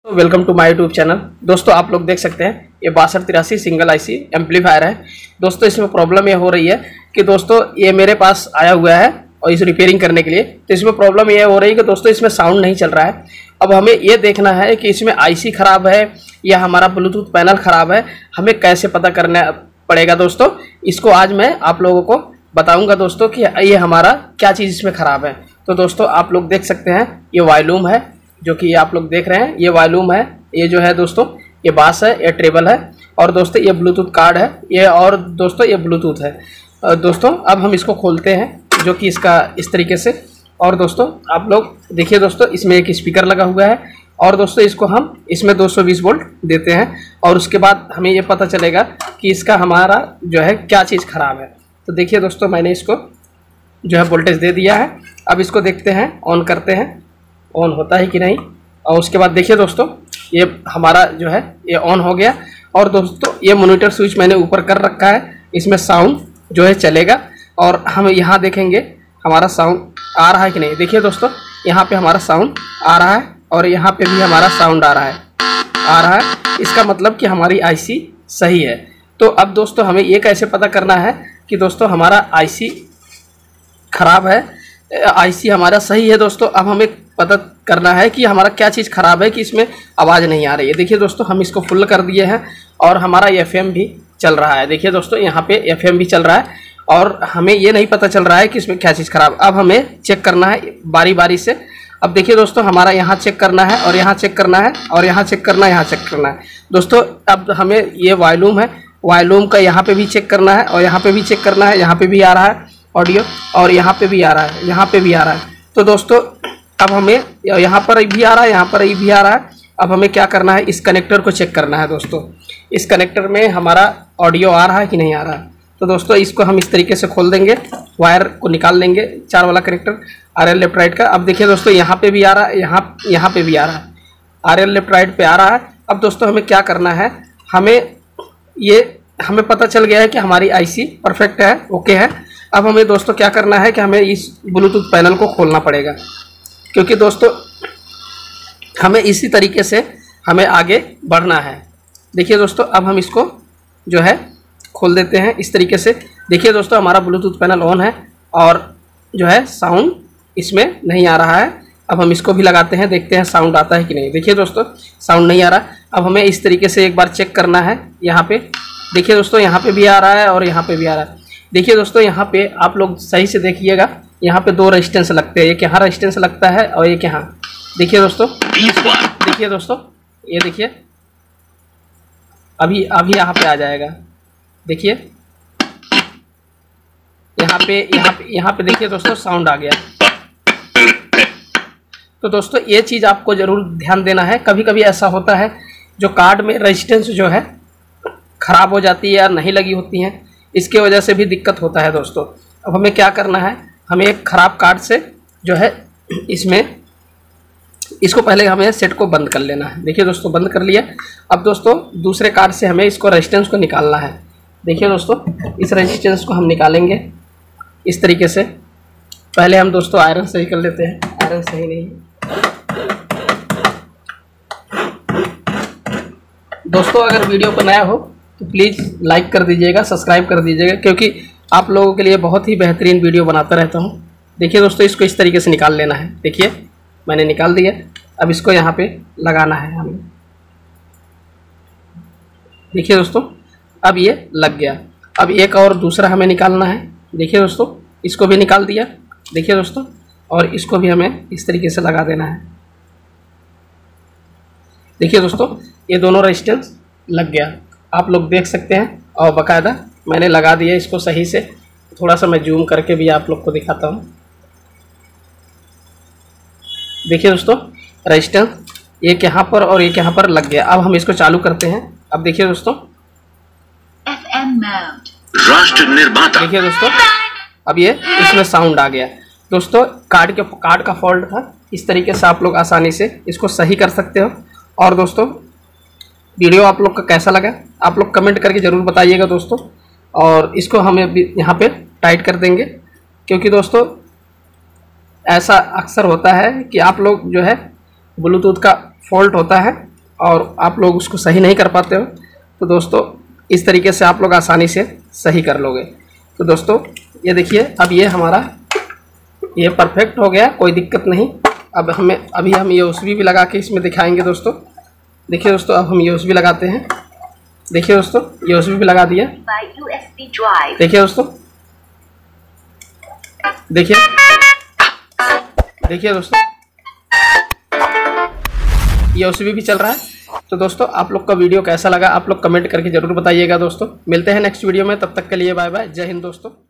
Welcome to my YouTube channel. दोस्तों आप लोग देख सकते हैं ये 6283 सिंगल आईसी एम्पलीफायर है। दोस्तों इसमें प्रॉब्लम ये हो रही है कि दोस्तों ये मेरे पास आया हुआ है और इसे रिपेयरिंग करने के लिए, तो इसमें प्रॉब्लम ये हो रही है कि दोस्तों इसमें साउंड नहीं चल रहा है। अब हमें ये देखना है कि इसमें आईसी ख़राब है या हमारा ब्लूटूथ पैनल ख़राब है, हमें कैसे पता करना पड़ेगा। दोस्तों इसको आज मैं आप लोगों को बताऊँगा दोस्तों कि ये हमारा क्या चीज़ इसमें ख़राब है। तो दोस्तों आप लोग देख सकते हैं ये वॉल्यूम है, जो कि आप लोग देख रहे हैं ये वॉल्यूम है। ये जो है दोस्तों ये बास है, ये ट्रेबल है और दोस्तों ये ब्लूटूथ कार्ड है ये, और दोस्तों ये ब्लूटूथ है। दोस्तों अब हम इसको खोलते हैं जो कि इसका इस तरीके से। और दोस्तों आप लोग देखिए दोस्तों इसमें एक स्पीकर लगा हुआ है और दोस्तों इसको हम इसमें 220 वोल्ट देते हैं और उसके बाद हमें ये पता चलेगा कि इसका हमारा जो है क्या चीज़ ख़राब है। तो देखिए दोस्तों मैंने इसको जो है वोल्टेज दे दिया है। अब इसको देखते हैं, ऑन करते हैं ऑन होता है कि नहीं। और उसके बाद देखिए दोस्तों ये हमारा जो है ये ऑन हो गया। और दोस्तों ये मॉनिटर स्विच मैंने ऊपर कर रखा है, इसमें साउंड जो है चलेगा और हम यहाँ देखेंगे हमारा साउंड आ रहा है कि नहीं। देखिए दोस्तों यहाँ पे हमारा साउंड आ रहा है और यहाँ पे भी हमारा साउंड आ रहा है। इसका मतलब कि हमारी आईसी सही है। तो अब दोस्तों हमें ये कैसे पता करना है कि दोस्तों हमारा आईसी ख़राब है, आईसी हमारा सही है। दोस्तों अब हमें पता करना है कि हमारा क्या चीज़ ख़राब है कि इसमें आवाज़ नहीं आ रही है। देखिए दोस्तों हम इसको फुल कर दिए हैं और हमारा एफएम भी चल रहा है। देखिए दोस्तों यहाँ पे एफएम भी चल रहा है और हमें ये नहीं पता चल रहा है कि इसमें क्या चीज़ ख़राब। अब हमें चेक करना है बारी बारी से। अब देखिए दोस्तों हमारा यहाँ चेक करना है और यहाँ चेक करना है और यहाँ चेक करना है, यहाँ चेक करना है। दोस्तों अब हमें ये वॉल्यूम है, वॉल्यूम का यहाँ पर भी चेक करना है और यहाँ पर भी चेक करना है। यहाँ पर भी आ रहा है ऑडियो और यहाँ पे भी आ रहा है, यहाँ पे भी आ रहा है। तो दोस्तों अब हमें यहाँ पर भी आ रहा है, यहाँ पर भी आ रहा है। अब हमें क्या करना है, इस कनेक्टर को चेक करना है। दोस्तों इस कनेक्टर में हमारा ऑडियो आ रहा है कि नहीं आ रहा है। तो दोस्तों इसको हम इस तरीके से खोल देंगे, वायर को निकाल लेंगे, 4 वाला कनेक्टर RL लेफ्ट राइट का। अब देखिए दोस्तों यहाँ पे भी आ रहा है, यहाँ पे भी आ रहा है, RL लेफ्ट राइट पे आ रहा है। अब दोस्तों हमें क्या करना है, हमें पता चल गया है कि हमारी आईसी परफेक्ट है, ओके है। अब हमें दोस्तों क्या करना है कि हमें इस ब्लूटूथ पैनल को खोलना पड़ेगा, क्योंकि दोस्तों हमें इसी तरीके से हमें आगे बढ़ना है। देखिए दोस्तों अब हम इसको जो है खोल देते हैं इस तरीके से। देखिए दोस्तों हमारा ब्लूटूथ पैनल ऑन है और जो है साउंड इसमें नहीं आ रहा है। अब हम इसको भी लगाते हैं, देखते हैं साउंड आता है कि नहीं। देखिए दोस्तों साउंड नहीं आ रहा। अब हमें इस तरीके से एक बार चेक करना है। यहाँ पे देखिए दोस्तों यहाँ पे भी आ रहा है और यहाँ पे भी आ रहा है। देखिए दोस्तों यहाँ पे आप लोग सही से देखिएगा, यहाँ पे 2 रेजिस्टेंस लगते हैं, एक यहाँ रेजिस्टेंस लगता है और एक यहाँ। देखिए दोस्तों, देखिए दोस्तों ये देखिए अभी यहाँ पे आ जाएगा। देखिए यहाँ पे देखिए दोस्तों साउंड आ गया। तो दोस्तों ये चीज़ आपको ज़रूर ध्यान देना है। कभी कभी ऐसा होता है जो कार्ड में रेजिस्टेंस जो है ख़राब हो जाती है या नहीं लगी होती हैं, इसके वजह से भी दिक्कत होता है। दोस्तों अब हमें क्या करना है, हमें एक ख़राब कार्ड से जो है इसको पहले हमें सेट को बंद कर लेना है। देखिए दोस्तों बंद कर लिया। अब दोस्तों दूसरे कार्ड से हमें इसको रेजिस्टेंस को निकालना है। देखिए दोस्तों इस रेजिस्टेंस को हम निकालेंगे इस तरीके से। पहले हम दोस्तों आयरन सही कर लेते हैं, आयरन सही नहीं है। दोस्तों अगर वीडियो को नया हो तो प्लीज़ लाइक कर दीजिएगा, सब्सक्राइब कर दीजिएगा, क्योंकि आप लोगों के लिए बहुत ही बेहतरीन वीडियो बनाता रहता हूँ। देखिए दोस्तों इसको इस तरीके से निकाल लेना है। देखिए मैंने निकाल दिया। अब इसको यहाँ पे लगाना है हमें। देखिए दोस्तों अब ये लग गया। अब एक और दूसरा हमें निकालना है। देखिए दोस्तों इसको भी निकाल दिया। देखिए दोस्तों और इसको भी हमें इस तरीके से लगा देना है। देखिए दोस्तों ये दोनों रेजिस्टेंस लग गया, आप लोग देख सकते हैं। और बाकायदा मैंने लगा दिया इसको सही से। थोड़ा सा मैं जूम करके भी आप लोग को दिखाता हूँ। देखिए दोस्तों रेजिस्टेंस एक यहाँ पर और एक यहाँ पर लग गया। अब हम इसको चालू करते हैं। अब देखिए दोस्तों राष्ट्र निर्माता, देखिए दोस्तों अब ये इसमें साउंड आ गया। दोस्तों कार्ड का फॉल्ट था। इस तरीके से आप लोग आसानी से इसको सही कर सकते हो। और दोस्तों वीडियो आप लोग का कैसा लगा आप लोग कमेंट करके ज़रूर बताइएगा दोस्तों। और इसको हम यहाँ पे टाइट कर देंगे, क्योंकि दोस्तों ऐसा अक्सर होता है कि आप लोग जो है ब्लूटूथ का फॉल्ट होता है और आप लोग उसको सही नहीं कर पाते हो, तो दोस्तों इस तरीके से आप लोग आसानी से सही कर लोगे। तो दोस्तों ये देखिए, अब ये हमारा ये परफेक्ट हो गया, कोई दिक्कत नहीं। अब अभी हम USB भी लगा के इसमें दिखाएंगे दोस्तों। देखिए दोस्तों, अब हम USB लगाते हैं। देखिए दोस्तों, USB भी लगा दिया। देखिए दोस्तों, देखिए दोस्तों, USB भी चल रहा है। तो दोस्तों आप लोग का वीडियो कैसा लगा आप लोग कमेंट करके ज़रूर बताइएगा दोस्तों। मिलते हैं नेक्स्ट वीडियो में, तब तक के लिए बाय बाय, जय हिंद दोस्तों।